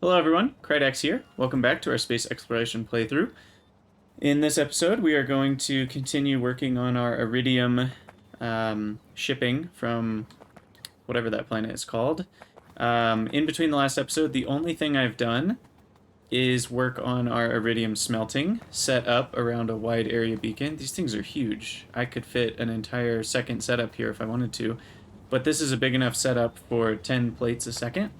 Hello everyone, Krydax here. Welcome back to our space exploration playthrough. In this episode, we are going to continue working on our Iridium shipping from whatever that planet is called. In between the last episode, the only thing I've done is work on our Iridium smelting set up around a wide area beacon. These things are huge. I could fit an entire second setup here if I wanted to, but this is a big enough setup for 10 plates a second.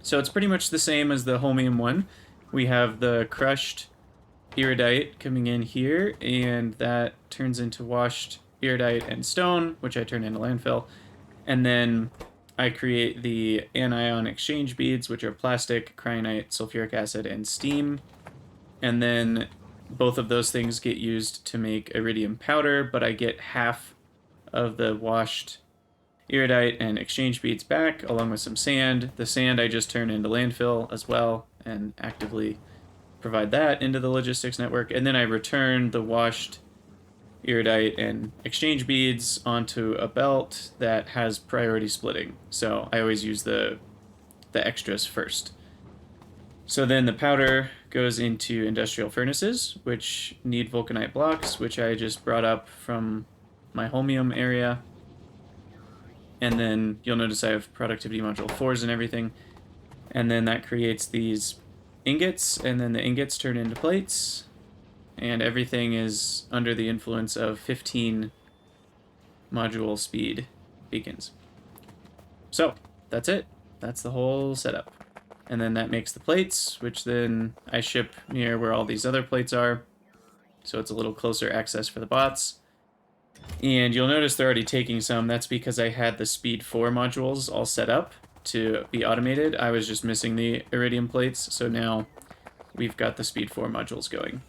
So it's pretty much the same as the Holmium one. We have the crushed iridite coming in here, and that turns into washed iridite and stone, which I turn into landfill. And then I create the anion exchange beads, which are plastic, cryonite, sulfuric acid, and steam. And then both of those things get used to make iridium powder, but I get half of the washed iridite and exchange beads back, along with some sand. The sand I just turn into landfill as well, and actively provide that into the logistics network. And then I return the washed iridite and exchange beads onto a belt that has priority splitting. So I always use the extras first. So then the powder goes into industrial furnaces, which need vulcanite blocks, which I just brought up from my Holmium area. And then you'll notice I have productivity module 4s and everything. And then that creates these ingots, and then the ingots turn into plates. And everything is under the influence of 15 module speed beacons. So that's it. That's the whole setup. And then that makes the plates, which then I ship near where all these other plates are. So it's a little closer access for the bots. And you'll notice they're already taking some. That's because I had the Speed 4 modules all set up to be automated. I was just missing the Iridium plates, so now we've got the Speed 4 modules going.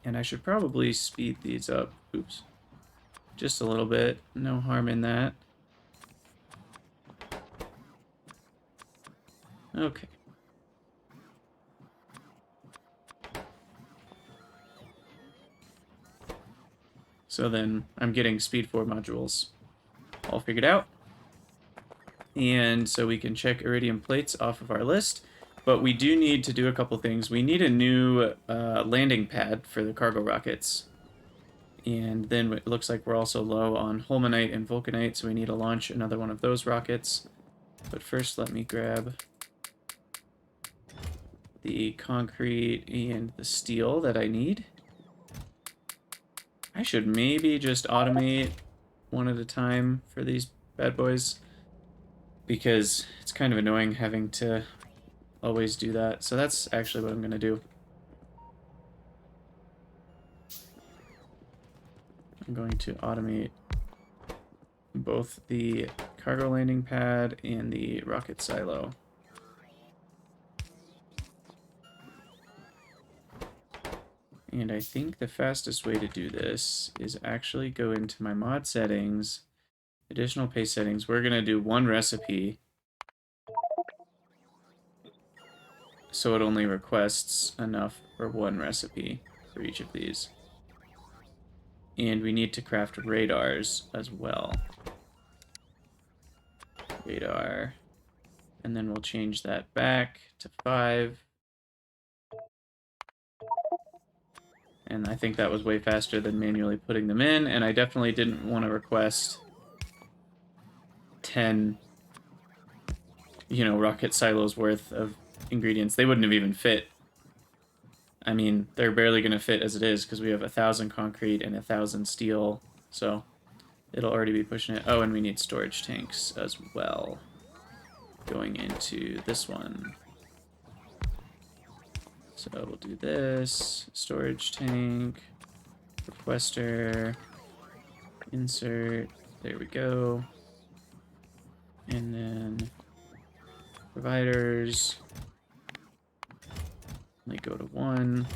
And I should probably speed these up. Oops. Just a little bit. No harm in that. Okay. So then I'm getting Speed 4 modules all figured out. And so we can check Iridium plates off of our list. But we do need to do a couple things. We need a new landing pad for the cargo rockets. And then it looks like we're also low on Holmanite and Vulcanite, so we need to launch another one of those rockets. But first let me grab the concrete and the steel that I need. I should maybe just automate one at a time for these bad boys, because it's kind of annoying having to always do that. So that's actually what I'm going to do. I'm going to automate both the cargo landing pad and the rocket silo. And I think the fastest way to do this is actually go into my mod settings, additional paste settings. We're going to do one recipe, so it only requests enough for one recipe for each of these. And we need to craft radars as well. Radar. And then we'll change that back to 5. And I think that was way faster than manually putting them in, and I definitely didn't want to request 10, rocket silos worth of ingredients. They wouldn't have even fit. I mean, they're barely going to fit as it is, because we have 1,000 concrete and 1,000 steel, so it'll already be pushing it. Oh, and we need storage tanks as well, going into this one. So we'll do this, storage tank, requester, insert, there we go. And then providers, only go to 1,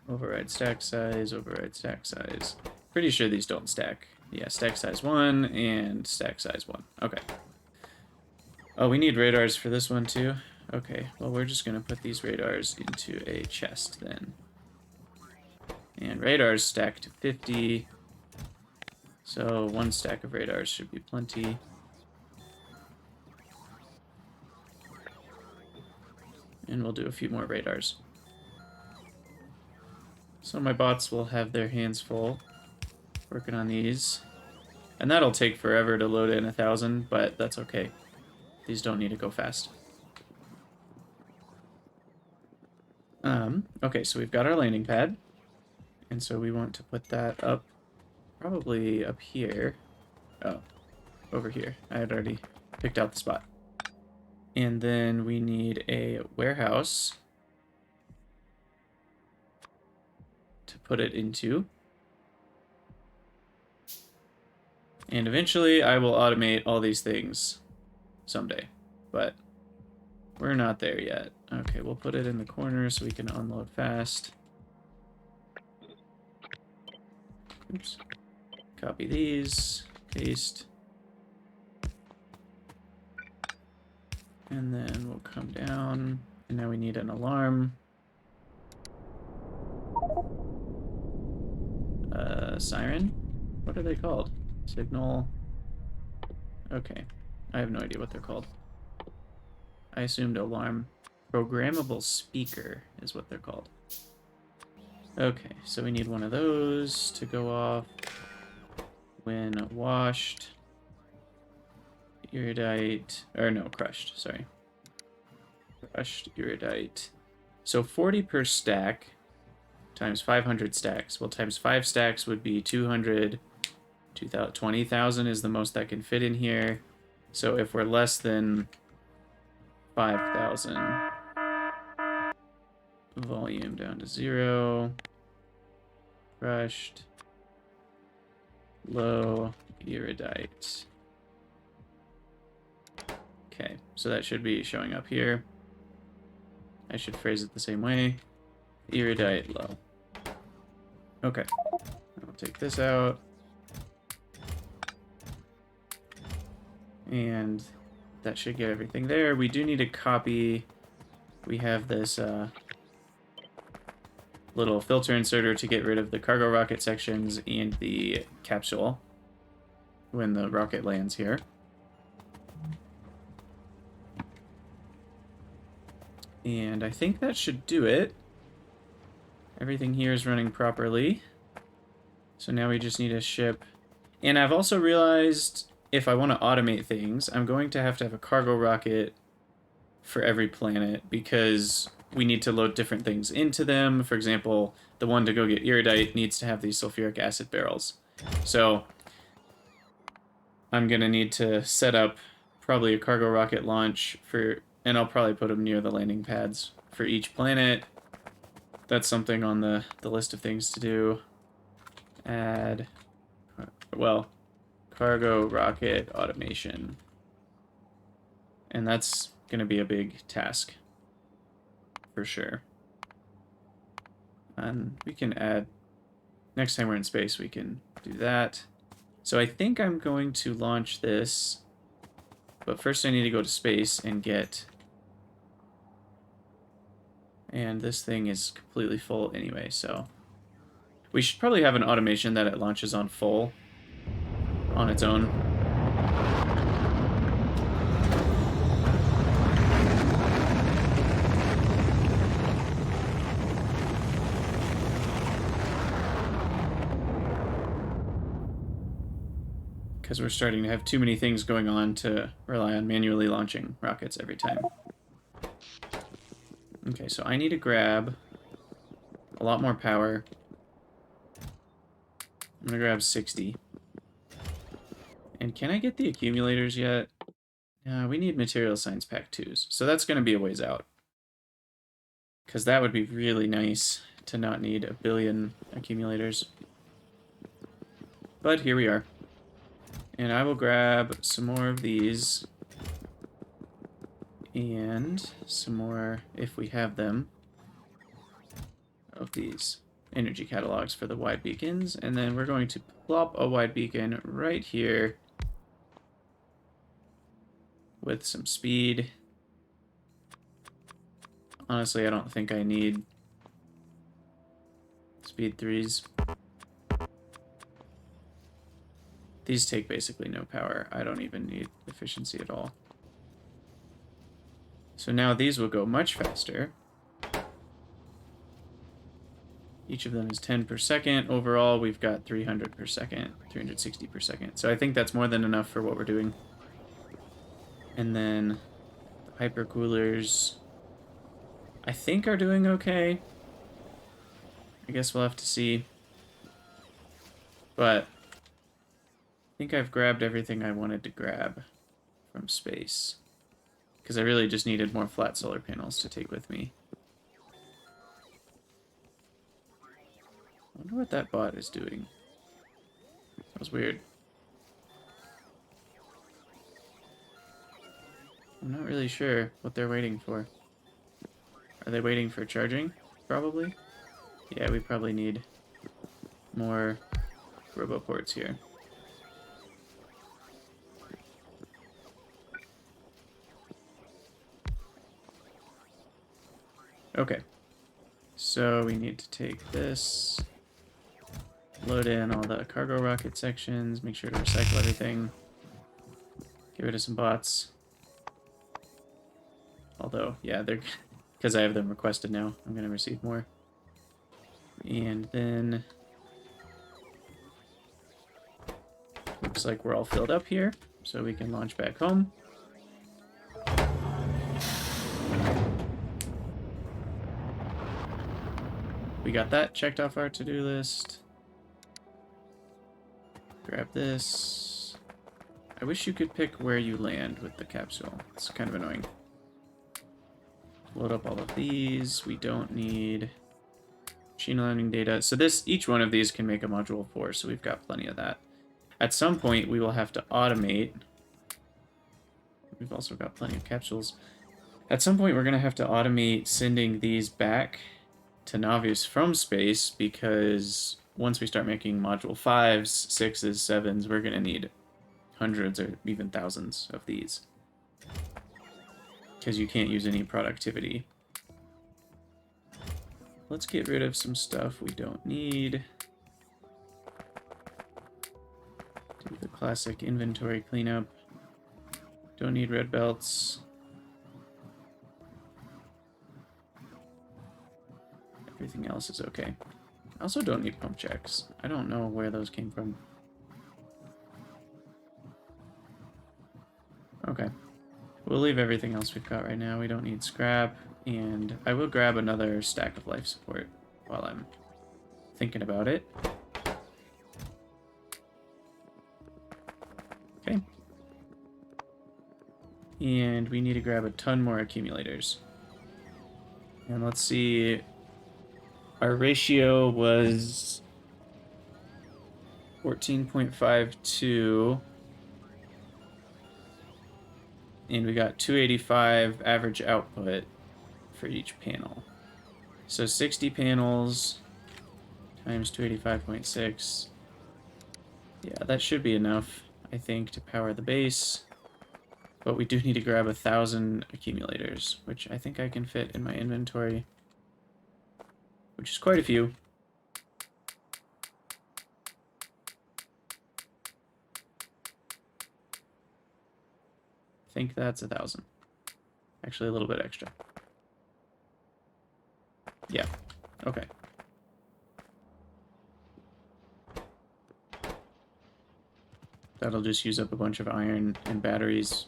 override stack size, override stack size. Pretty sure these don't stack. Yeah, stack size 1 and stack size 1. Okay. Oh, we need radars for this one too. Okay, well, we're just going to put these radars into a chest then. And radars stack to 50. So 1 stack of radars should be plenty. And we'll do a few more radars. So my bots will have their hands full working on these. And that'll take forever to load in 1,000, but that's okay. These don't need to go fast. Okay, so we've got our landing pad. And so we want to put that up, probably up here. Oh, over here. I had already picked out the spot. And then we need a warehouse to put it into. And eventually I will automate all these things someday, but we're not there yet. Okay, we'll put it in the corner so we can unload fast. Oops. Copy these, paste. And then we'll come down, and now we need an alarm. Siren? What are they called? Signal. Okay. I have no idea what they're called. I assumed alarm. Programmable speaker is what they're called. Okay, so we need one of those to go off when washed. Iridite, or no, crushed, sorry. Crushed iridite. So 40 per stack times 500 stacks. Well, times 5 stacks would be 200. 20,000 is the most that can fit in here. So if we're less than 5,000, volume down to 0. Crushed. Low iridite. Okay, so that should be showing up here. I should phrase it the same way. Iridite low. Okay, I'll take this out. And that should get everything there. We do need a copy. We have this little filter inserter to get rid of the cargo rocket sections and the capsule when the rocket lands here. And I think that should do it. Everything here is running properly. So now we just need to ship. And I've also realized if I want to automate things, I'm going to have a cargo rocket for every planet because we need to load different things into them. For example, the one to go get iridite needs to have these sulfuric acid barrels. So I'm going to need to set up probably a cargo rocket launch for, and I'll probably put them near the landing pads for each planet. That's something on the list of things to do. Add, well, cargo rocket automation. And that's going to be a big task for sure. And we can add, next time we're in space, we can do that. So I think I'm going to launch this, but first I need to go to space and get, and this thing is completely full anyway, so we should probably have an automation that it launches on full on its own. Because we're starting to have too many things going on to rely on manually launching rockets every time. Okay, so I need to grab a lot more power. I'm gonna grab 60. And can I get the accumulators yet? We need material science pack 2s. So that's gonna be a ways out. Because that would be really nice to not need a billion accumulators. But here we are. And I will grab some more of these. And some more, if we have them, of these energy catalogs for the wide beacons. And then we're going to plop a wide beacon right here with some speed. Honestly, I don't think I need speed 3s. These take basically no power. I don't even need efficiency at all. So now these will go much faster. Each of them is 10 per second. Overall, we've got 300 per second, 360 per second. So I think that's more than enough for what we're doing. And then the hypercoolers, I think, are doing okay. I guess we'll have to see. But I think I've grabbed everything I wanted to grab from space, because I really just needed more flat solar panels to take with me. I wonder what that bot is doing. That was weird. I'm not really sure what they're waiting for. Are they waiting for charging? Probably. Yeah, we probably need more roboports here. Okay. So we need to take this, load in all the cargo rocket sections, make sure to recycle everything, get rid of some bots. Although, yeah, they're because I have them requested now, I'm going to receive more. And then looks like we're all filled up here, so we can launch back home. We got that checked off our to-do list. Grab this. I wish you could pick where you land with the capsule. It's kind of annoying. Load up all of these. We don't need machine learning data. So each one of these can make a module 4, so we've got plenty of that. At some point, we will have to automate. We've also got plenty of capsules. At some point, we're going to have to automate sending these back to Navius from space, because once we start making module 5s, 6s, 7s, we're going to need hundreds or even thousands of these, because you can't use any productivity. Let's get rid of some stuff we don't need. Do the classic inventory cleanup. Don't need red belts. Everything else is okay. I also don't need pump checks. I don't know where those came from. Okay. We'll leave everything else we've got right now. We don't need scrap. And I will grab another stack of life support while I'm thinking about it. Okay. And we need to grab a ton more accumulators. And let's see. Our ratio was 14.52. And we got 285 average output for each panel. So 60 panels times 285.6. Yeah, that should be enough, I think, to power the base. But we do need to grab 1,000 accumulators, which I think I can fit in my inventory, which is quite a few. I think that's 1,000. Actually, a little bit extra. Yeah, okay. That'll just use up a bunch of iron and batteries.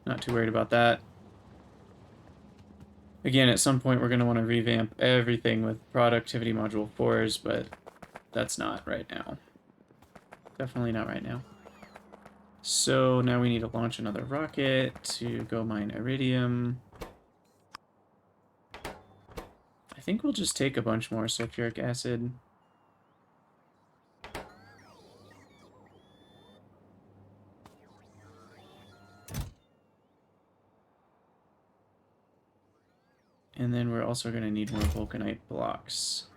Not too worried about that. Again, at some point we're going to want to revamp everything with productivity module 4s, but that's not right now. Definitely not right now. So now we need to launch another rocket to go mine iridium. I think we'll just take a bunch more sulfuric acid. And then we're also going to need more vulcanite blocks.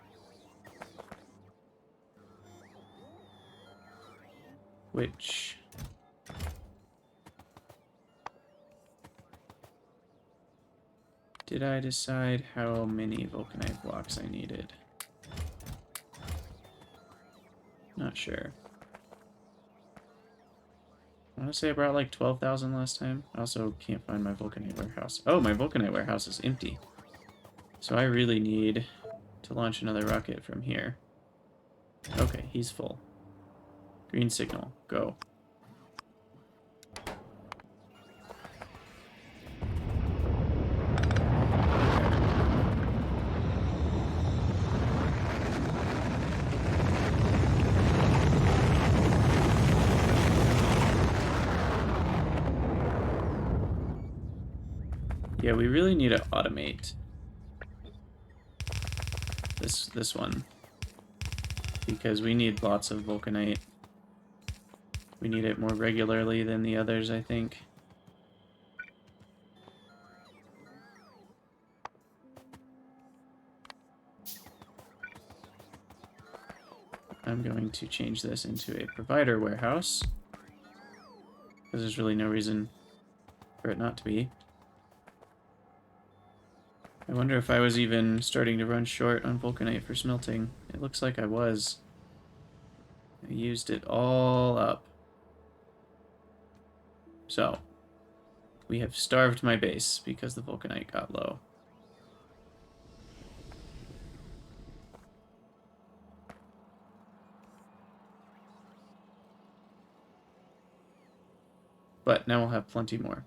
Which... did I decide how many vulcanite blocks I needed? Not sure. want to say I brought like 12,000 last time. I also can't find my Vulcanite warehouse. Oh, my Vulcanite warehouse is empty. So I really need to launch another rocket from here. Okay, he's full. Green signal, go. Yeah, we really need to automate this one, because we need lots of Vulcanite. We need it more regularly than the others, I think. I'm going to change this into a provider warehouse, because there's really no reason for it not to be. I wonder if I was even starting to run short on Vulcanite for smelting. It looks like I was. I used it all up. So, we have starved my base because the Vulcanite got low. But now we'll have plenty more.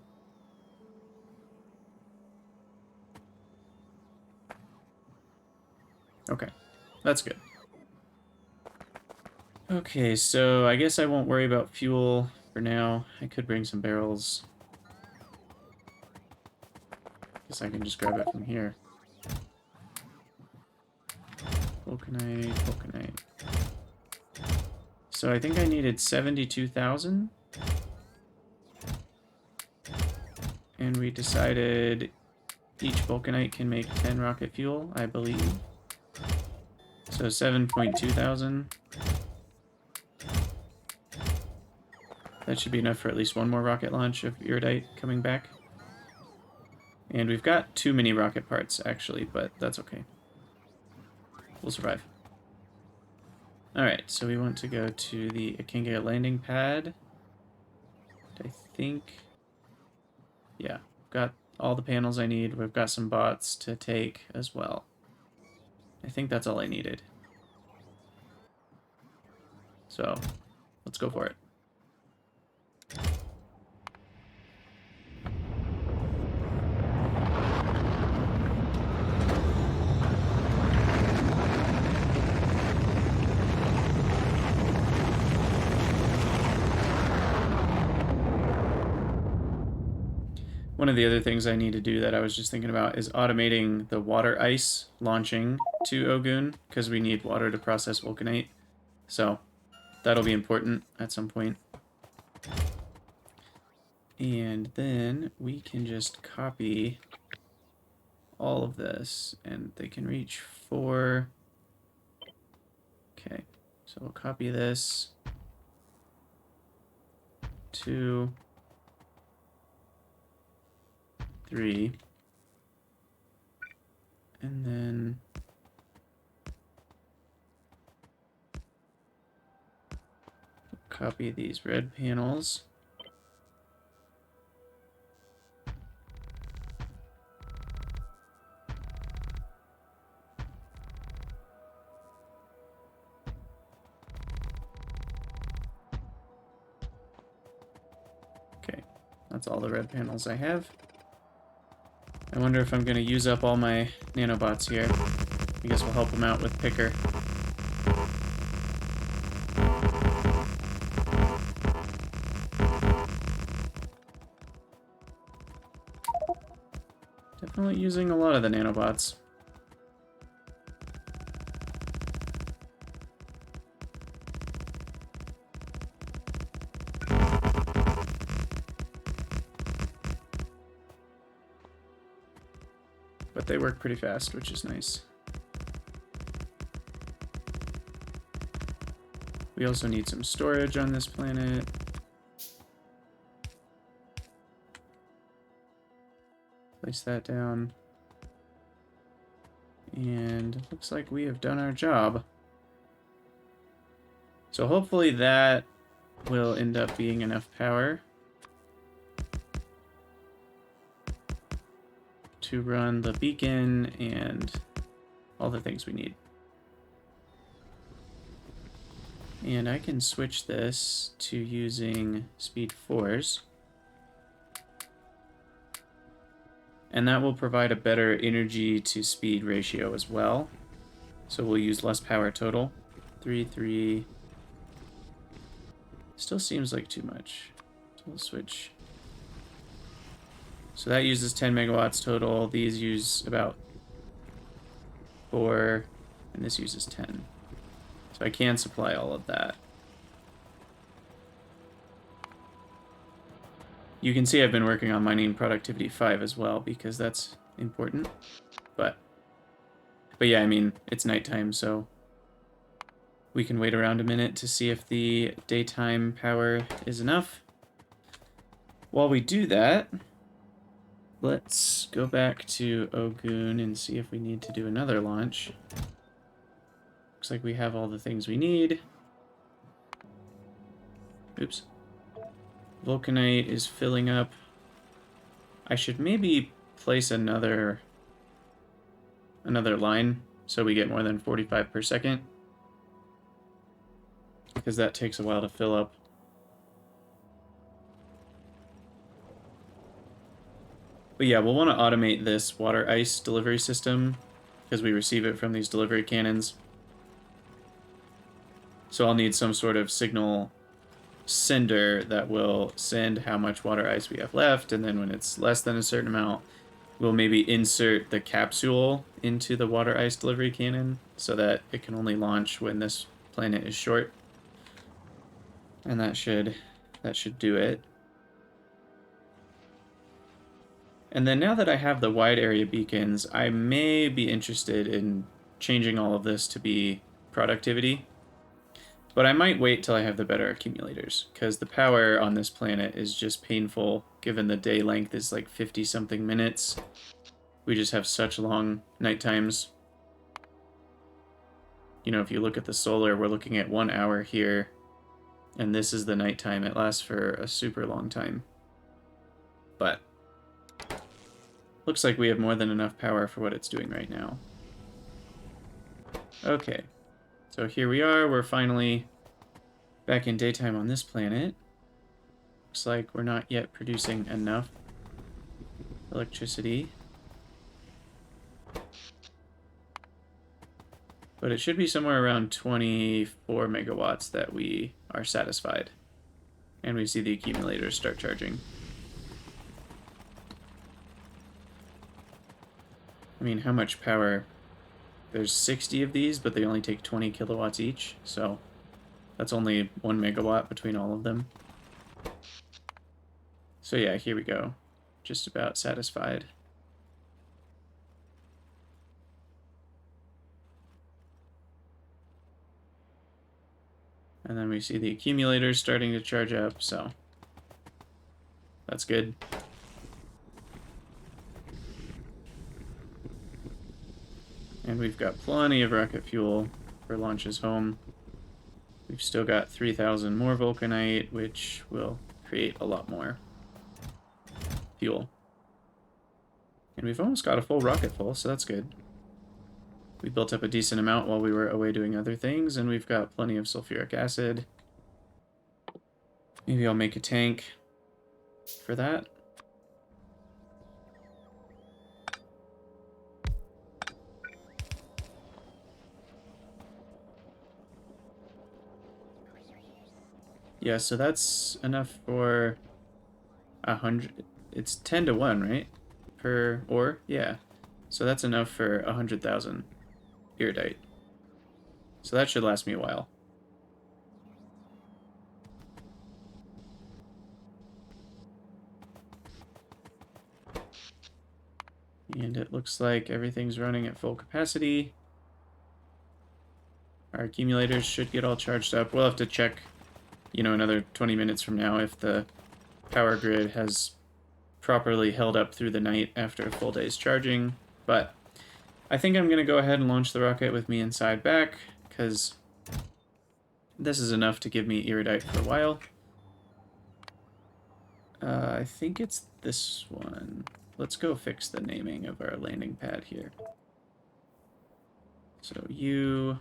Okay, that's good. Okay, so I guess I won't worry about fuel for now. I could bring some barrels. Guess I can just grab it from here. Vulcanite, Vulcanite. So I think I needed 72,000. And we decided each Vulcanite can make 10 rocket fuel, I believe. So 7.2 thousand. That should be enough for at least one more rocket launch of Iridite coming back. And we've got too many rocket parts, actually, but that's okay. We'll survive. Alright, so we want to go to the Akinga landing pad. I think... yeah, got all the panels I need. We've got some bots to take as well. I think that's all I needed. So, let's go for it. One of the other things I need to do that I was just thinking about is automating the water ice launching to Ogun, because we need water to process Vulcanite. So that'll be important at some point. And then we can just copy all of this, and they can reach 4. Okay, so we'll copy this. 2, 3, and then copy these red panels. Okay, that's all the red panels I have. I wonder if I'm going to use up all my nanobots here. I guess we'll help them out with Picker. Definitely using a lot of the nanobots. But they work pretty fast, which is nice. We also need some storage on this planet. Place that down. And it looks like we have done our job. So hopefully that will end up being enough power to run the beacon and all the things we need. And I can switch this to using speed 4s. And that will provide a better energy to speed ratio as well. So we'll use less power total. 3. Still seems like too much. So we'll switch. So that uses 10 megawatts total. These use about 4, and this uses 10. So I can supply all of that. You can see I've been working on mining productivity 5 as well, because that's important. But yeah, I mean, it's nighttime, so we can wait around a minute to see if the daytime power is enough. While we do that, let's go back to Ogun and see if we need to do another launch. Looks like we have all the things we need. Oops. Vulcanite is filling up. I should maybe place another line so we get more than 45 per second, because that takes a while to fill up. But yeah, we'll want to automate this water ice delivery system because we receive it from these delivery cannons. So I'll need some sort of signal sender that will send how much water ice we have left, and then when it's less than a certain amount, we'll maybe insert the capsule into the water ice delivery cannon so that it can only launch when this planet is short. And that should do it. And then now that I have the wide area beacons, I may be interested in changing all of this to be productivity. But I might wait till I have the better accumulators, because the power on this planet is just painful, given the day length is like 50-something minutes. We just have such long night times. You know, if you look at the solar, we're looking at 1 hour here, and this is the nighttime. It lasts for a super long time. But looks like we have more than enough power for what it's doing right now. Okay. So here we are, we're finally back in daytime on this planet. Looks like we're not yet producing enough electricity. But it should be somewhere around 24 megawatts that we are satisfied. And we see the accumulators start charging. I mean, how much power? There's 60 of these, but they only take 20 kilowatts each, so that's only 1 megawatt between all of them. So yeah, here we go. Just about satisfied. And then we see the accumulators starting to charge up, so that's good. And we've got plenty of rocket fuel for launches home. We've still got 3,000 more vulcanite, which will create a lot more fuel. And we've almost got a full rocket full, so that's good. We built up a decent amount while we were away doing other things, and we've got plenty of sulfuric acid. Maybe I'll make a tank for that. Yeah, so that's enough for 100. It's 10 to 1, right? Per ore? Yeah. So that's enough for 100,000 iridite. So that should last me a while. And it looks like everything's running at full capacity. Our accumulators should get all charged up. We'll have to check, you know, another 20 minutes from now if the power grid has properly held up through the night after a full day's charging. But I think I'm going to go ahead and launch the rocket with me inside back, because this is enough to give me iridite for a while. I think it's this one. let's go fix the naming of our landing pad here. So you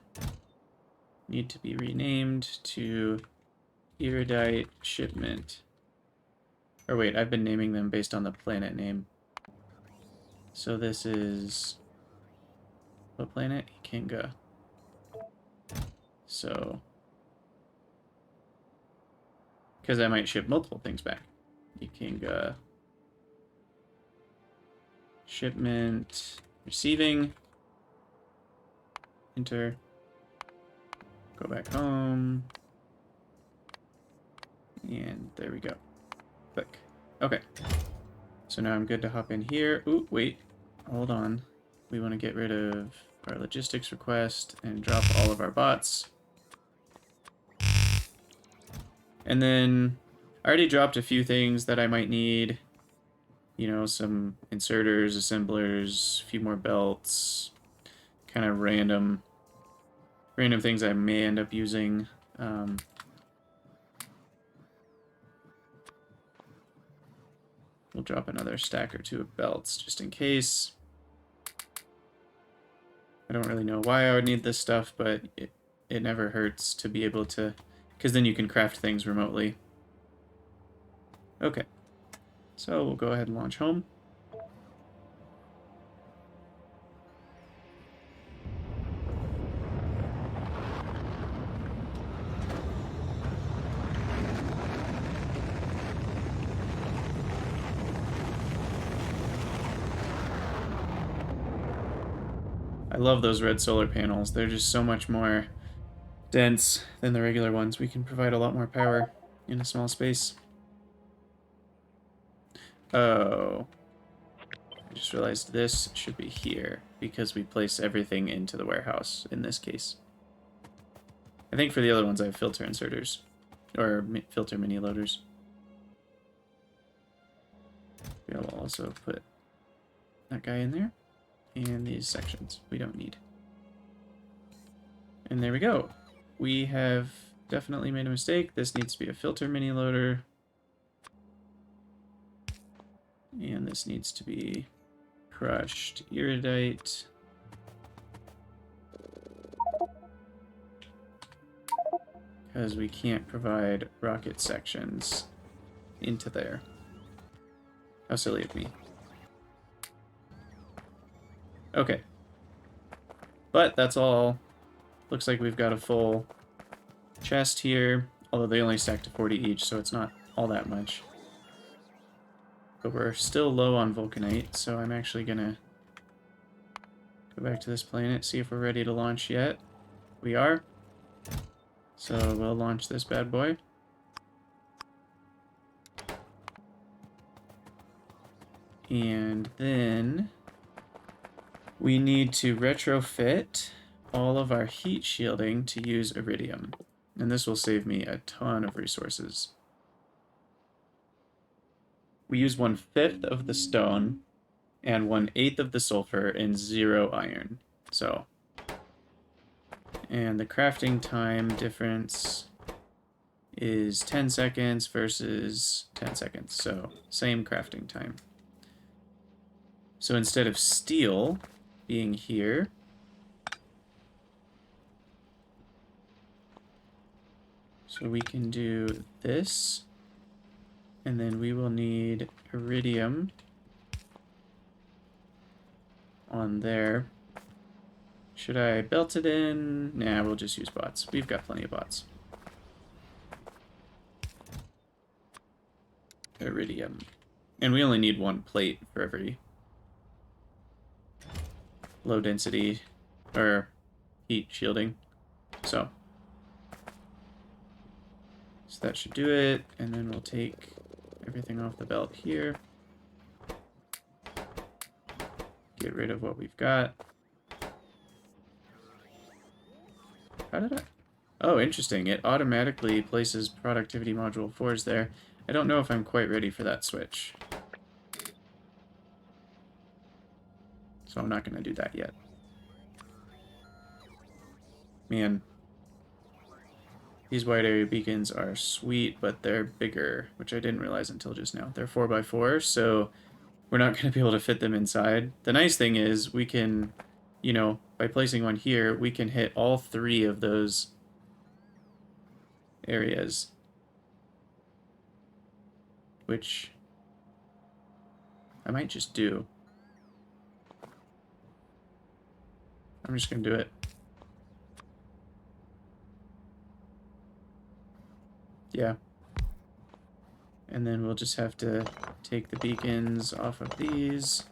need to be renamed to Erudite Shipment. Or wait, I've been naming them based on the planet name. So this is... what planet? Ikenga. So... because I might ship multiple things back. Ikenga... shipment... receiving... enter... go back home... and there we go. Click. Okay. So now I'm good to hop in here. Ooh, wait. Hold on. We want to get rid of our logistics request and drop all of our bots. And then I already dropped a few things that I might need. You know, some inserters, assemblers, a few more belts. Kind of random things I may end up using. We'll drop another stack or two of belts just in case. I don't really know why I would need this stuff, but it never hurts to be able to, because then you can craft things remotely. Okay, so we'll go ahead and launch home. I love those red solar panels. They're just so much more dense than the regular ones. We can provide a lot more power in a small space. Oh. I just realized this should be here because we place everything into the warehouse in this case. I think for the other ones I have filter inserters. Or filter mini loaders. We'll also put that guy in there. And these sections we don't need. And there we go. We have definitely made a mistake. This needs to be a filter mini loader. And this needs to be crushed erudite. Because we can't provide rocket sections into there. How silly of me. Okay. But that's all. Looks like we've got a full chest here, although they only stack to 40 each, so it's not all that much. But we're still low on vulcanite, so I'm actually gonna go back to this planet, see if we're ready to launch yet. We are. So we'll launch this bad boy. And then we need to retrofit all of our heat shielding to use iridium. And this will save me a ton of resources. We use 1/5 of the stone and 1/8 of the sulfur and 0 iron. So, and the crafting time difference is 10 seconds versus 10 seconds. So, same crafting time. So instead of steel being here, so we can do this, and then we will need iridium on there. Should I belt it in? Nah, we'll just use bots. We've got plenty of bots. Iridium. And we only need 1 plate for every low density or heat shielding. So that should do it, and then we'll take everything off the belt here. Get rid of what we've got. How did I? Oh, interesting. It automatically places productivity module 4s there. I don't know if I'm quite ready for that switch. So I'm not going to do that yet. Man. These wide area beacons are sweet, but they're bigger, which I didn't realize until just now. They're 4x4, so we're not going to be able to fit them inside. The nice thing is we can, you know, by placing one here, we can hit all 3 of those areas, which I might just do. I'm just going to do it. Yeah. And then we'll just have to take the beacons off of these,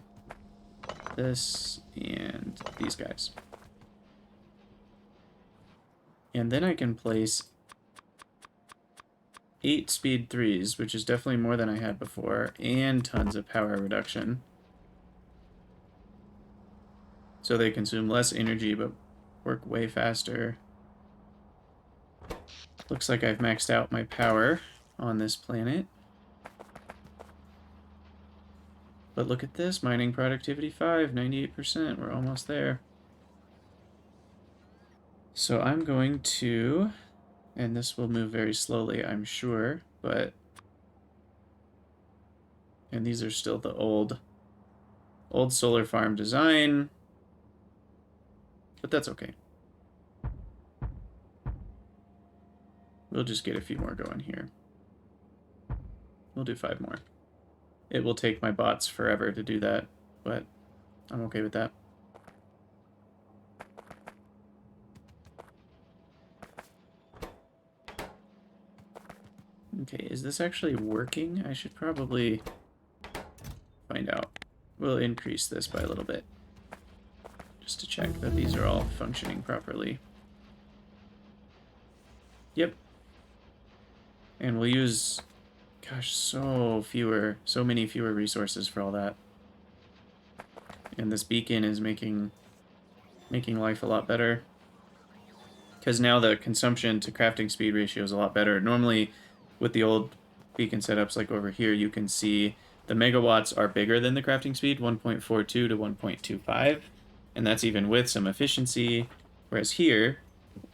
this, and these guys. And then I can place 8 speed 3s, which is definitely more than I had before, and tons of power reduction. So they consume less energy, but work way faster. Looks like I've maxed out my power on this planet. But look at this, mining productivity 5, 98%, we're almost there. So I'm going to, and this will move very slowly, I'm sure, but, and these are still the old solar farm design, but that's okay. We'll just get a few more going here. We'll do 5 more. It will take my bots forever to do that, but I'm okay with that. Okay, is this actually working? I should probably find out. We'll increase this by a little bit, just to check that these are all functioning properly. Yep. And we'll use, gosh, so many fewer resources for all that. And this beacon is making life a lot better. Because now the consumption to crafting speed ratio is a lot better. Normally, with the old beacon setups, like over here, you can see the megawatts are bigger than the crafting speed, 1.42 to 1.25. And that's even with some efficiency. Whereas here,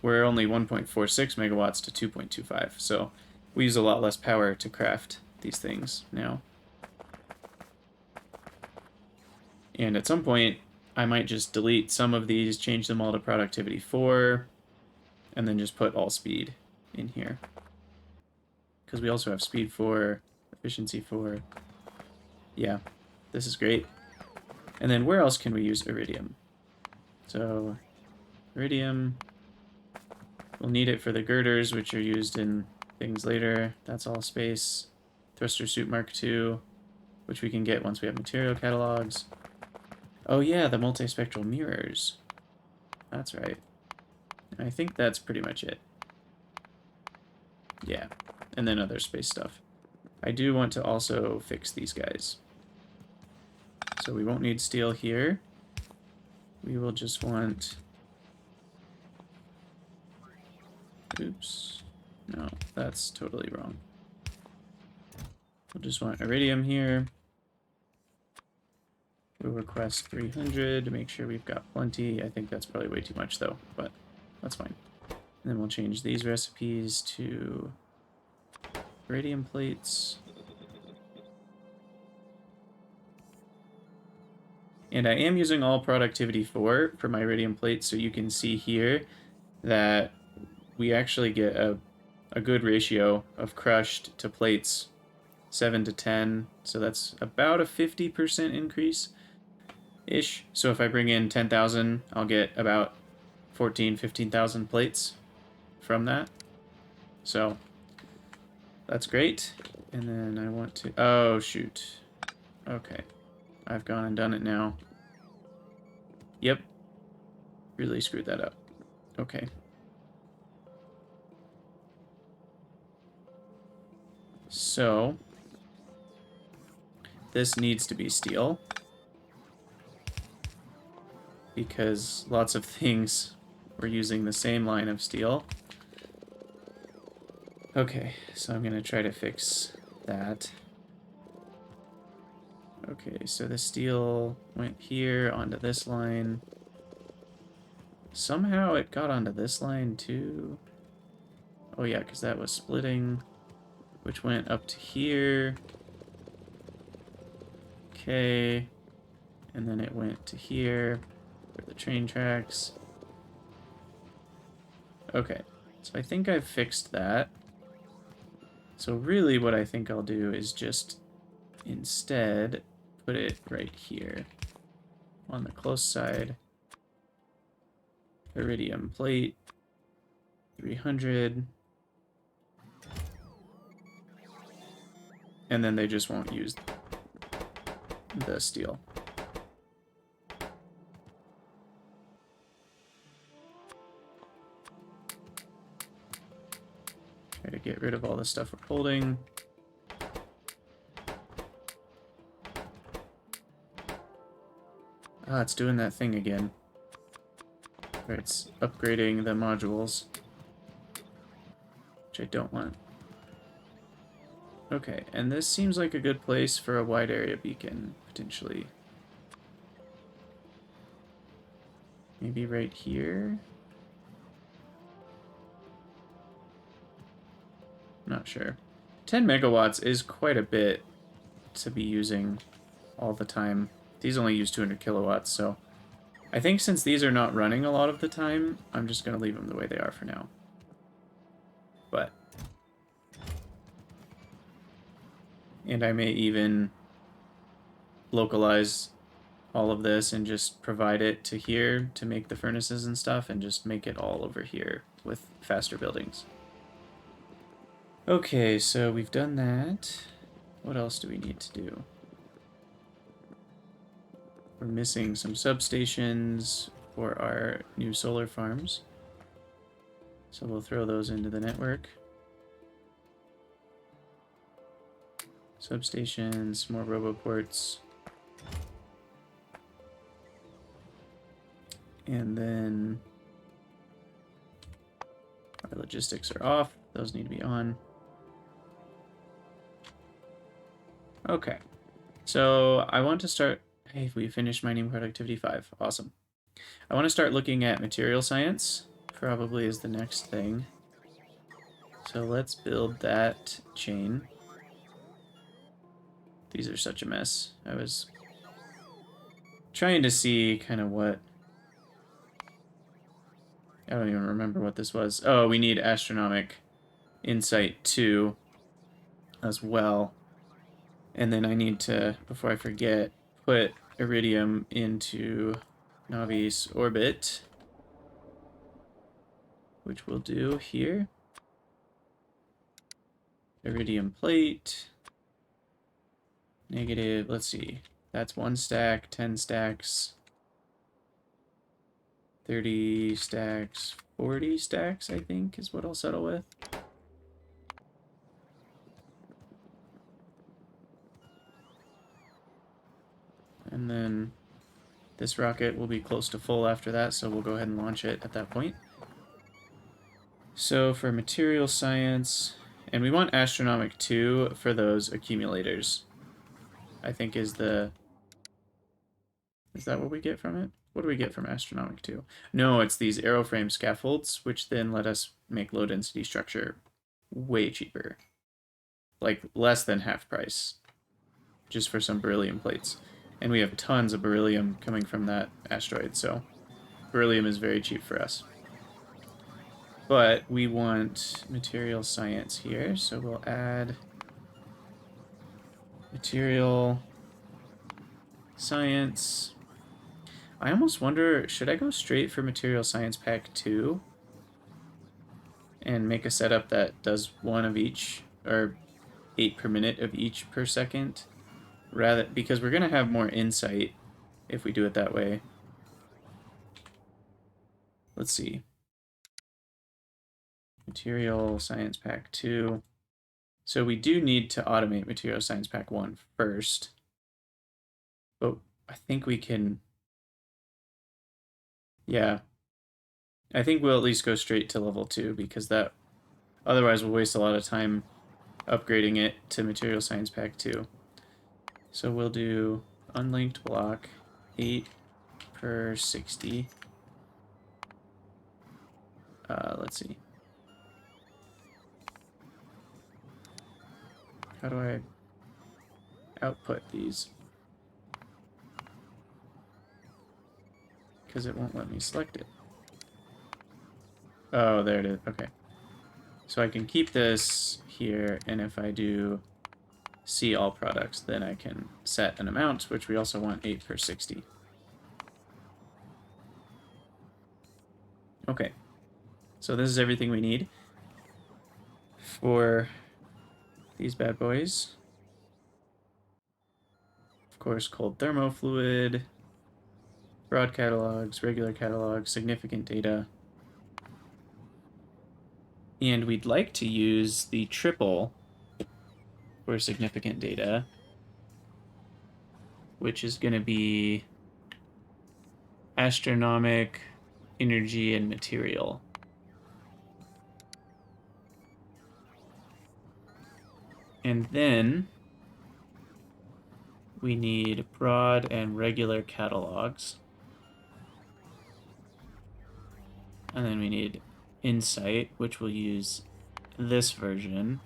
we're only 1.46 megawatts to 2.25. So we use a lot less power to craft these things now. And at some point, I might just delete some of these, change them all to productivity 4, and then just put all speed in here. Because we also have speed 4, efficiency 4. Yeah, this is great. And then where else can we use iridium? So, iridium, we'll need it for the girders, which are used in things later. That's all space. Thruster suit Mark II, which we can get once we have material catalogs. Oh yeah, the multispectral mirrors. That's right. I think that's pretty much it. Yeah, and then other space stuff. I do want to also fix these guys. So we won't need steel here. We will just want... Oops. No, that's totally wrong. We'll just want iridium here. We'll request 300 to make sure we've got plenty. I think that's probably way too much though, but that's fine. And then we'll change these recipes to iridium plates. And I am using all productivity 4 for my iridium plates, so you can see here that we actually get a good ratio of crushed to plates, 7 to 10. So that's about a 50% increase-ish. So if I bring in 10,000, I'll get about 15,000 plates from that. So that's great. And then I want to... Oh, shoot. Okay. I've gone and done it now. Yep. Really screwed that up. Okay. So, this needs to be steel. Because lots of things were using the same line of steel. Okay, so I'm going to try to fix that. Okay, so the steel went here onto this line. Somehow it got onto this line too. Oh yeah, because that was splitting, which went up to here. Okay. And then it went to here for the train tracks. Okay, so I think I've fixed that. So really what I think I'll do is just instead put it right here on the close side. Iridium plate, 300. And then they just won't use the steel. Try to get rid of all the stuff we're holding. Ah, it's doing that thing again. Where it's upgrading the modules. Which I don't want. Okay, and this seems like a good place for a wide area beacon, potentially. Maybe right here? Not sure. 10 megawatts is quite a bit to be using all the time. These only use 200 kilowatts, so I think since these are not running a lot of the time, I'm just going to leave them the way they are for now. But... And I may even localize all of this and just provide it to here to make the furnaces and stuff, and just make it all over here with faster buildings. Okay, so we've done that. What else do we need to do? We're missing some substations for our new solar farms. So we'll throw those into the network. Substations, more roboports. And then our logistics are off. Those need to be on. Okay. So I want to start... Hey, we finished mining productivity 5. Awesome. I want to start looking at material science. Probably is the next thing. So let's build that chain. These are such a mess. I was trying to see kind of what... I don't even remember what this was. Oh, we need astronomic insight 2 as well. And then I need to, before I forget, put iridium into Navi's orbit, which we'll do here. Iridium plate. Negative, let's see. That's 1 stack, 10 stacks, 30 stacks, 40 stacks, I think, is what I'll settle with. And then this rocket will be close to full after that, so we'll go ahead and launch it at that point. So for material science, and we want astronomic 2 for those accumulators, I think is the... Is that what we get from it? What do we get from astronomic 2? No, it's these aeroframe scaffolds, which then let us make low density structure way cheaper. Like less than half price. Just for some beryllium plates. And we have tons of beryllium coming from that asteroid, so beryllium is very cheap for us. But we want material science here, so we'll add material science. I almost wonder, should I go straight for material science pack 2 and make a setup that does 1 of each, or 8 per minute of each per second? Rather, because we're going to have more insight if we do it that way. Let's see. Material Science Pack 2. So we do need to automate Material Science Pack 1 first. But I think we can... Yeah. I think we'll at least go straight to level 2, because that... Otherwise we'll waste a lot of time upgrading it to Material Science Pack 2. So we'll do unlinked block, 8 per 60. Let's see. How do I output these? because it won't let me select it. Oh, there it is. Okay. So I can keep this here, and if I do see all products, then I can set an amount, which we also want 8 per 60. Okay. So this is everything we need for these bad boys. Of course, cold thermofluid, broad catalogs, regular catalogs, significant data. And we'd like to use the triple for significant data, which is going to be astronomic, energy, and material. And then we need broad and regular catalogs. And then we need insight, which we'll use this version.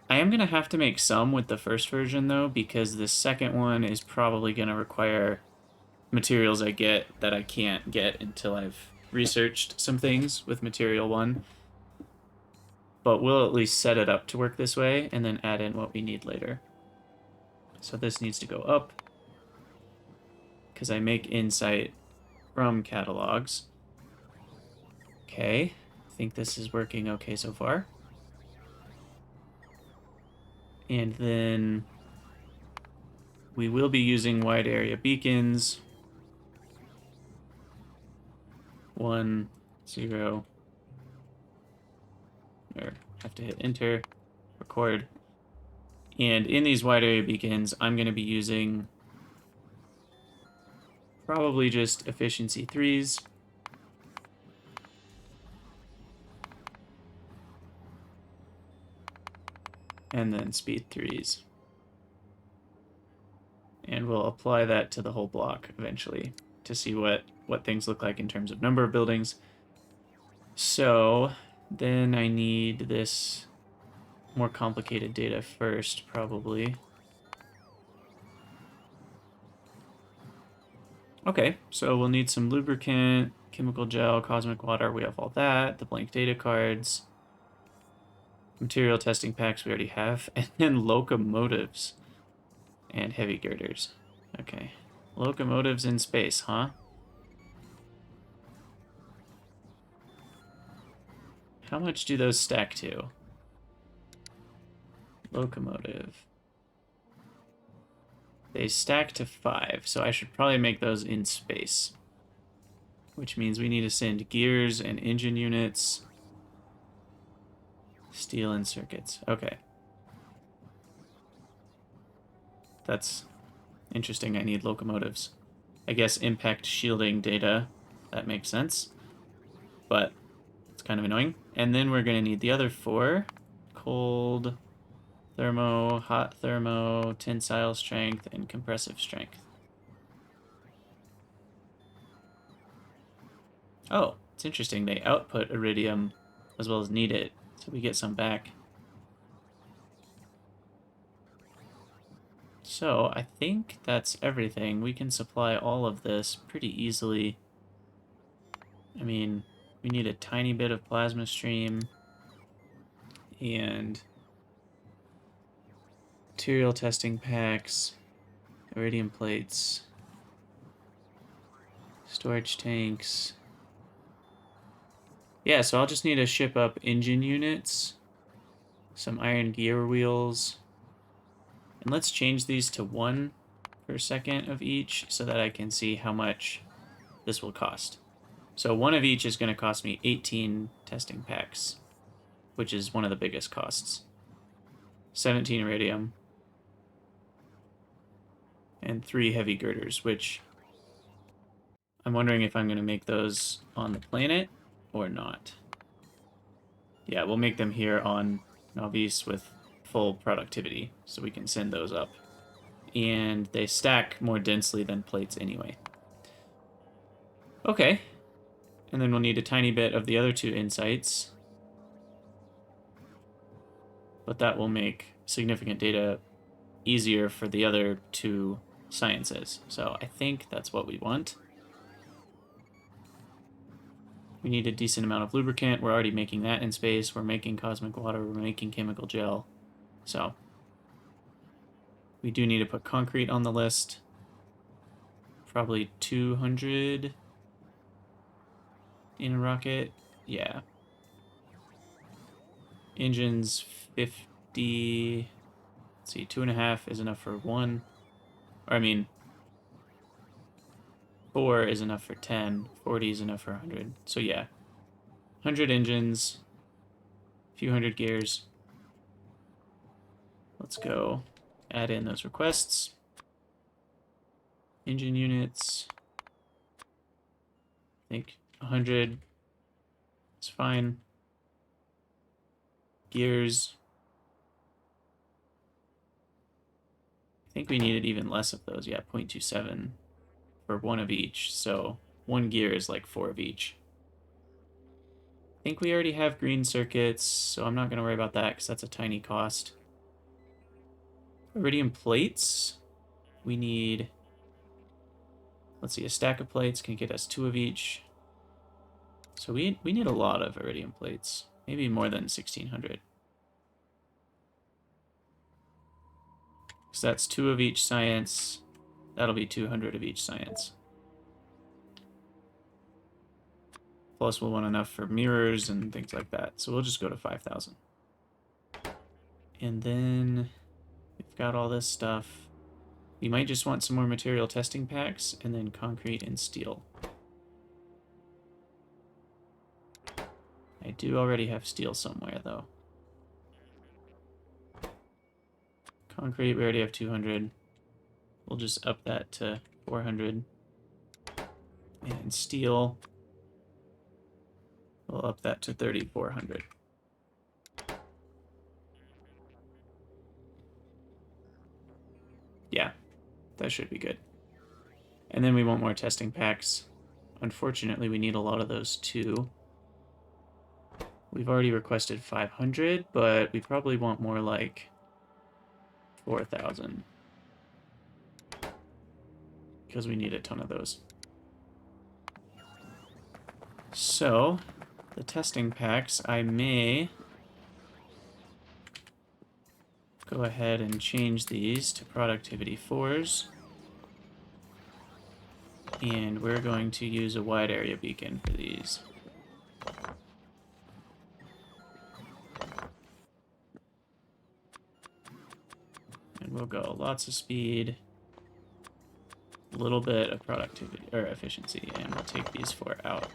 I am going to have to make some with the first version, though, because the second one is probably going to require materials I get that I can't get until I've researched some things with material 1. But we'll at least set it up to work this way, and then add in what we need later. So this needs to go up, because I make insight from catalogs. Okay, I think this is working okay so far. And then we will be using wide area beacons. 1, 0. Or have to hit enter, record. And in these wide area beacons, I'm going to be using probably just efficiency 3s. And then speed 3s. And we'll apply that to the whole block eventually to see what things look like in terms of number of buildings. So then I need this more complicated data first, probably. Okay, so we'll need some lubricant, chemical gel, cosmic water. We have all that. The blank data cards. Material testing packs we already have. And then locomotives and heavy girders. Okay. Locomotives in space, huh? How much do those stack to? Locomotive. They stack to 5, so I should probably make those in space. Which means we need to send gears and engine units. Steel and circuits. Okay. That's interesting. I need locomotives. I guess impact shielding data. That makes sense. But it's kind of annoying. And then we're going to need the other 4. Cold, thermo, hot thermo, tensile strength, and compressive strength. Oh, it's interesting. They output iridium as well as need it. So we get some back. So I think that's everything. We can supply all of this pretty easily. I mean, we need a tiny bit of plasma stream and material testing packs, iridium plates, storage tanks. Yeah, so I'll just need to ship up engine units, some iron gear wheels, and let's change these to 1 per second of each so that I can see how much this will cost. So 1 of each is going to cost me 18 testing packs, which is one of the biggest costs. 17 iridium, and 3 heavy girders, which I'm wondering if I'm going to make those on the planet or not. Yeah, we'll make them here on Novice with full productivity, so we can send those up. And they stack more densely than plates anyway. Okay. And then we'll need a tiny bit of the other 2 insights. But that will make significant data easier for the other 2 sciences. So I think that's what we want. We need a decent amount of lubricant. We're already making that in space. We're making cosmic water. We're making chemical gel. So we do need to put concrete on the list. Probably 200 in a rocket. Yeah. Engines 50. Let's see, 2.5 is enough for 1. Or I mean, 4 is enough for 10. 40 is enough for 100. So yeah, 100 engines, a few hundred gears. Let's go add in those requests. Engine units. I think 100 is fine. Gears. I think we needed even less of those. Yeah, 0.27 for 1 of each. So 1 gear is like 4 of each. I think we already have green circuits, so I'm not going to worry about that because that's a tiny cost. Iridium plates. We need, let's see, a stack of plates can get us 2 of each. So we need a lot of iridium plates. Maybe more than 1,600. So that's 2 of each science. That'll be 200 of each science. Plus we'll want enough for mirrors and things like that. So we'll just go to 5,000. And then we've got all this stuff. We might just want some more material testing packs and then concrete and steel. I do already have steel somewhere though. Concrete, we already have 200. We'll just up that to 400. And steel, we'll up that to 3,400. Yeah, that should be good. And then we want more testing packs. Unfortunately, we need a lot of those too. We've already requested 500, but we probably want more like 4,000. Because we need a ton of those. So, the testing packs, I may go ahead and change these to productivity 4s. And we're going to use a wide area beacon for these. And we'll go lots of speed, a little bit of productivity or efficiency, and we'll take these 4 out.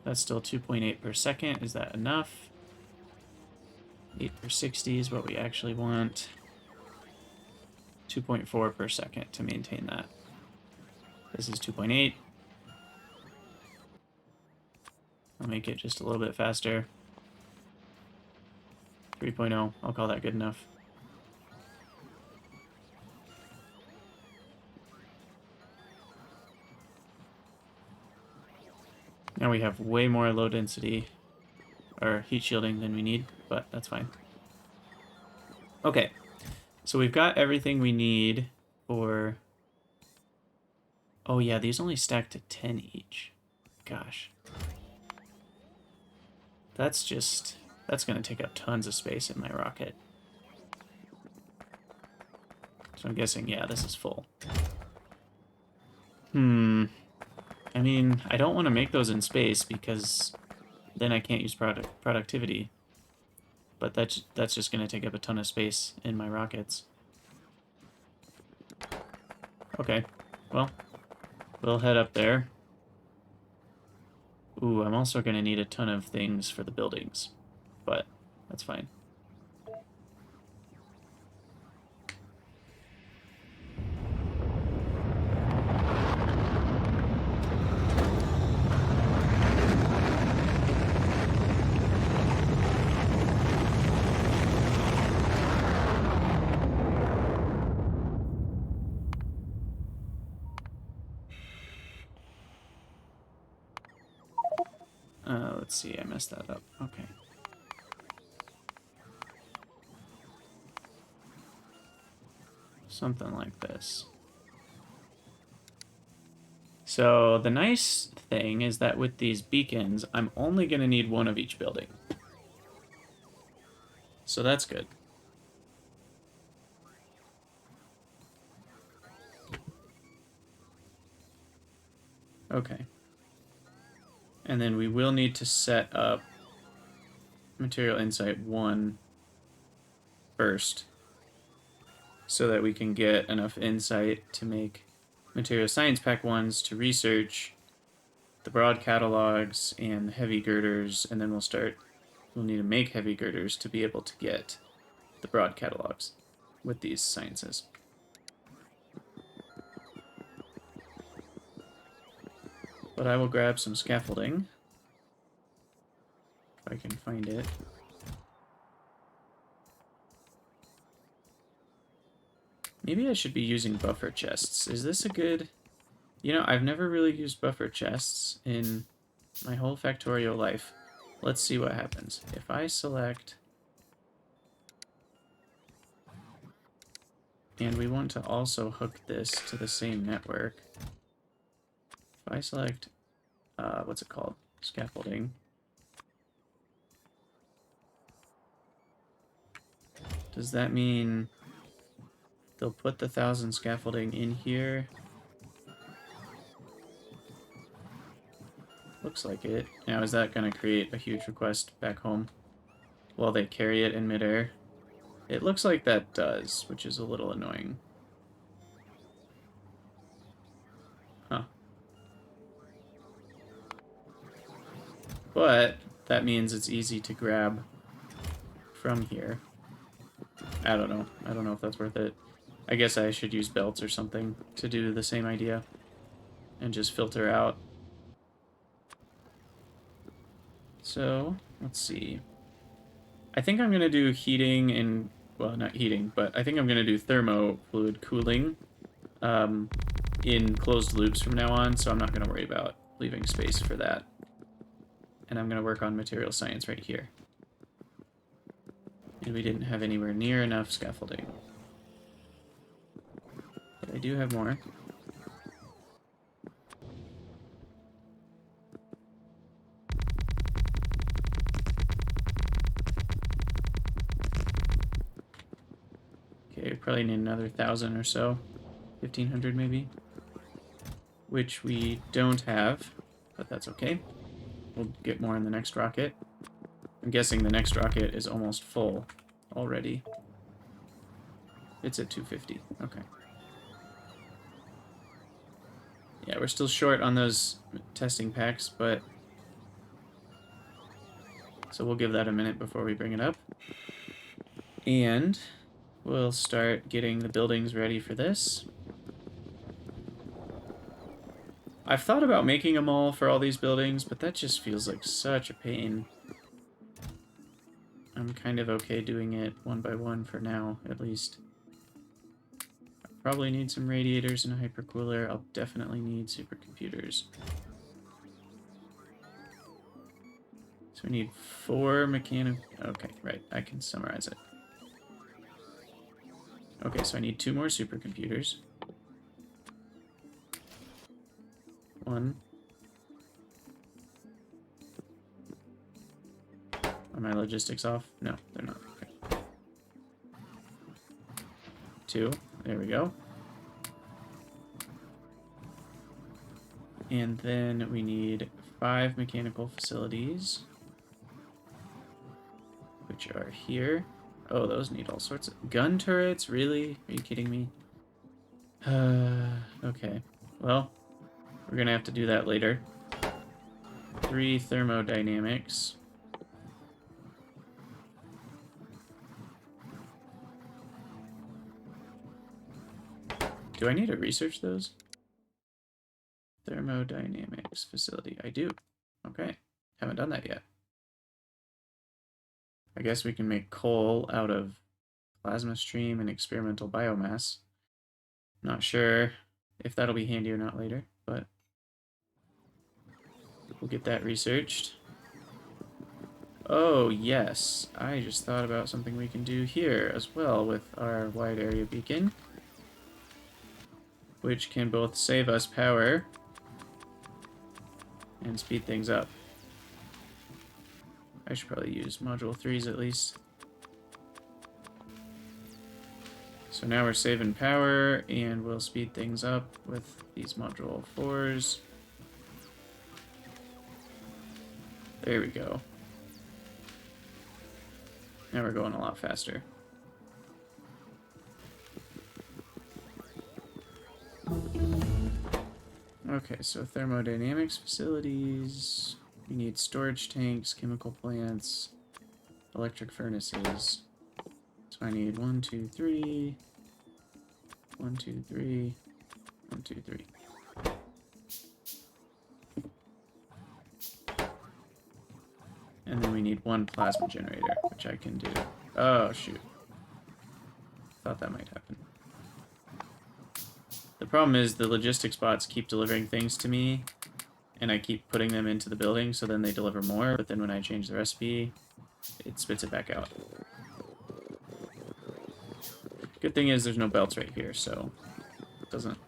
That's still 2.8 per second. Is that enough? 8 per 60 is what we actually want. 2.4 per second to maintain that. This is 2.8. I'll make it just a little bit faster. 3.0, I'll call that good enough. Now we have way more low density or heat shielding than we need, but that's fine. Okay, so we've got everything we need for... Oh yeah, these only stack to 10 each. Gosh. That's going to take up tons of space in my rocket. So I'm guessing, yeah, this is full. I mean, I don't want to make those in space because then I can't use productivity. But that's just going to take up a ton of space in my rockets. Okay, well, we'll head up there. Ooh, I'm also going to need a ton of things for the buildings, but that's fine. Let's see, I messed that up. Okay. Something like this. So the nice thing is that with these beacons, I'm only going to need one of each building. So that's good. Okay. And then we will need to set up Material Insight 1 first, so that we can get enough insight to make Material Science Pack 1s to research the broad catalogs and the heavy girders, and then we'll need to make heavy girders to be able to get the broad catalogs with these sciences. But I will grab some scaffolding, if I can find it. Maybe I should be using buffer chests. Is this a good... You know, I've never really used buffer chests in my whole Factorio life. Let's see what happens. If I select... And we want to also hook this to the same network. If I select, what's it called? Scaffolding. Does that mean they'll put the 1,000 scaffolding in here? Looks like it. Now, is that going to create a huge request back home while they carry it in midair? It looks like that does, which is a little annoying. Huh. But that means it's easy to grab from here. I don't know. I don't know if that's worth it. I guess I should use belts or something to do the same idea and just filter out. So, let's see. I think I'm going to do heating and, well, not heating, but I think I'm going to do thermo fluid cooling in closed loops from now on, so I'm not going to worry about leaving space for that. And I'm going to work on material science right here. And we didn't have anywhere near enough scaffolding. But I do have more. Okay, probably need another 1,000 or so. 1,500 maybe. Which we don't have, but that's okay. We'll get more in the next rocket. I'm guessing the next rocket is almost full already. It's at 250. Okay. Yeah, we're still short on those testing packs, but... So we'll give that a minute before we bring it up. And we'll start getting the buildings ready for this. I've thought about making a mall for all these buildings, but that just feels like such a pain. I'm kind of okay doing it one by one for now, at least. I probably need some radiators and a hypercooler. I'll definitely need supercomputers. So we need 4 mechanical... Okay, right, I can summarize it. Okay, so I need 2 more supercomputers. 1. Are my logistics off? No, they're not. Okay. 2. There we go. And then we need 5 mechanical facilities, which are here. Oh, those need all sorts of... Gun turrets? Really? Are you kidding me? Okay. Well, we're gonna have to do that later. 3 thermodynamics. Do I need to research those? Thermodynamics facility. I do. Okay. Haven't done that yet. I guess we can make coal out of plasma stream and experimental biomass. Not sure if that'll be handy or not later, but we'll get that researched. Oh, yes. I just thought about something we can do here as well with our wide area beacon, which can both save us power and speed things up. I should probably use module 3s at least. So now we're saving power, and we'll speed things up with these module 4s. There we go. Now we're going a lot faster. Okay, so thermodynamics facilities. We need storage tanks, chemical plants, electric furnaces. So I need 1, 2, 3. 1, 2, 3. 1, 2, 3. And then we need 1 plasma generator, which I can do. Oh, shoot. Thought that might happen. The problem is the logistics bots keep delivering things to me, and I keep putting them into the building, so then they deliver more, but then when I change the recipe, it spits it back out. Good thing is there's no belts right here, so it doesn't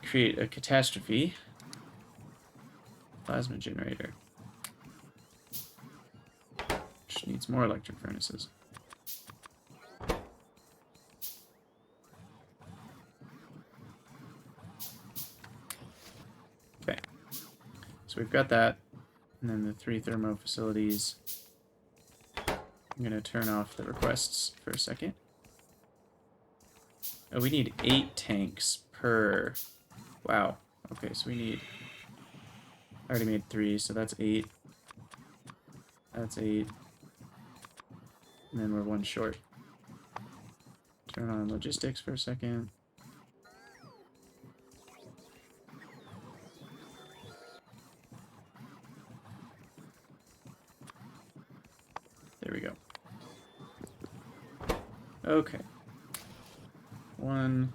create a catastrophe. Plasma generator. Which needs more electric furnaces. Okay. So we've got that. And then the 3 thermo facilities. I'm going to turn off the requests for a second. Oh, we need 8 tanks per... Wow. Okay, so we need... I already made 3, so that's 8. That's 8. And then we're 1 short. Turn on logistics for a second. There we go. Okay. 1.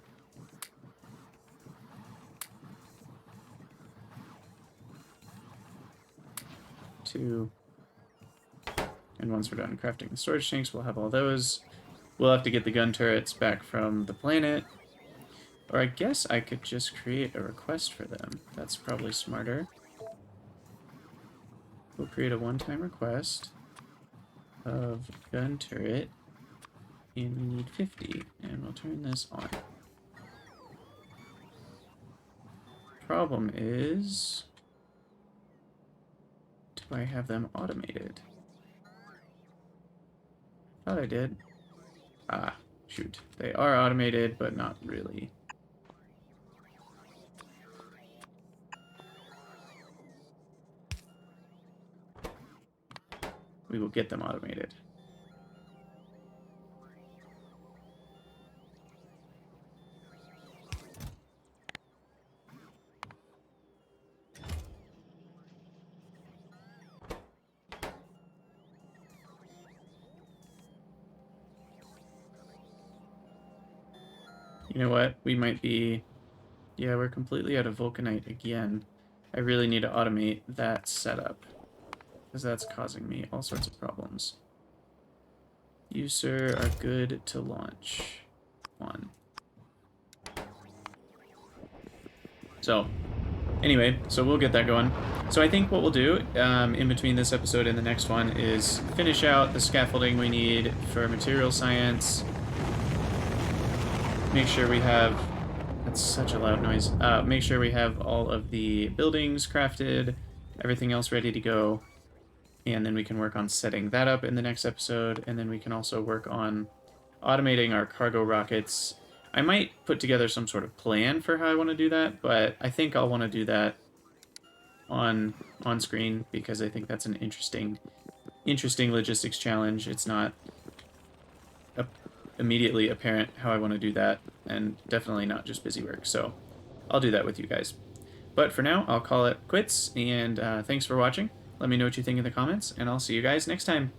Two. And once we're done crafting the storage tanks, we'll have all those. We'll have to get the gun turrets back from the planet. Or I guess I could just create a request for them. That's probably smarter. We'll create a one-time request of gun turret. And we need 50. And we'll turn this on. Problem is... do I have them automated? Thought I did. Ah, shoot. They are automated, but not really. We will get them automated. You know what? We might be... yeah, we're completely out of Vulcanite again. I really need to automate that setup, because that's causing me all sorts of problems. You, sir, are good to launch. 1. So, anyway, so we'll get that going. So I think what we'll do in between this episode and the next one is finish out the scaffolding we need for material science. Make sure we have... that's such a loud noise. Make sure we have all of the buildings crafted, everything else ready to go, and then we can work on setting that up in the next episode, and then we can also work on automating our cargo rockets. I might put together some sort of plan for how I want to do that, but I think I'll want to do that on screen, because I think that's an interesting logistics challenge. It's not immediately apparent how I want to do that, and definitely not just busy work, so I'll do that with you guys. But for now, I'll call it quits, and thanks for watching. Let me know what you think in the comments, and I'll see you guys next time.